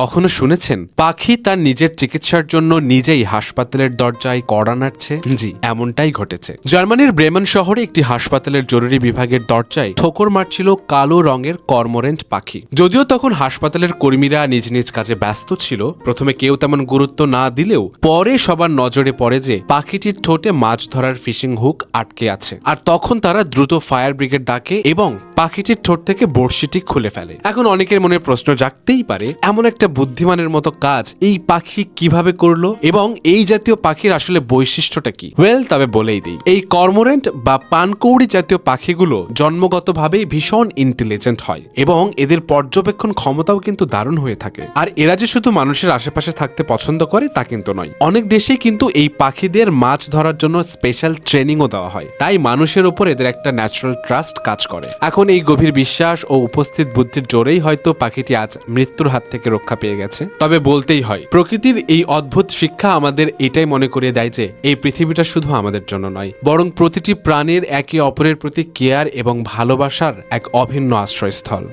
কখনো শুনেছেন পাখি তার নিজের চিকিৎসার জন্য নিজেই হাসপাতালের দরজায় কড়া নাড়ছে? জি, এমনটাই ঘটেছে। জার্মানির ব্রেমেন শহরে একটি হাসপাতালের জরুরি বিভাগের দরজায় ঠোকর মারছিল কালো রঙের কর্মোরেন্ট পাখি। যদিও তখন হাসপাতালের কর্মীরা নিজ নিজ কাজে ব্যস্ত ছিল, প্রথমে কেউ তেমন গুরুত্ব না দিলেও পরে সবার নজরে পড়ে যে পাখিটির ঠোঁটে মাছ ধরার ফিশিং হুক আটকে আছে। আর তখন তারা দ্রুত ফায়ার ব্রিগেড ডাকে এবং পাখিটির ঠোঁট থেকে বড়শিটি খুলে ফেলে। এখন অনেকের মনে প্রশ্ন জাগতেই পারে, এমন একটা বুদ্ধিমানের মতো কাজ এই পাখি কিভাবে করলো এবং এই জাতীয় পাখির আসলে বৈশিষ্ট্যটা কি? তবে বলেই দিই, এই কর্মোরেন্ট বা পানকৌড়ি জাতীয় পাখিগুলো জন্মগতভাবেই ভীষণ ইন্টেলিজেন্ট হয় এবং এদের পর্যবেক্ষণ ক্ষমতাও কিন্তু দারুণ হয়ে থাকে। আর এরা যে শুধু মানুষের আশেপাশে থাকতে পছন্দ করে তা কিন্তু নয়, অনেক দেশেই কিন্তু এই পাখিদের মাছ ধরার জন্য স্পেশাল ট্রেনিংও দেওয়া হয়। তাই মানুষের উপর এদের একটা ন্যাচারাল ট্রাস্ট কাজ করে। এখন এই গভীর বিশ্বাস ও উপস্থিত বুদ্ধির জোরেই হয়তো পাখিটি আজ মৃত্যুর হাত থেকে রক্ষা পেয়ে গেছে। তবে বলতেই হয়, প্রকৃতির এই অদ্ভুত শিক্ষা আমাদের এটাই মনে করিয়ে দেয় যে এই পৃথিবীটা শুধু আমাদের জন্য নয়, বরং প্রতিটি প্রাণীর একে অপরের প্রতি কেয়ার এবং ভালোবাসার এক অভিন্ন আশ্রয়স্থল।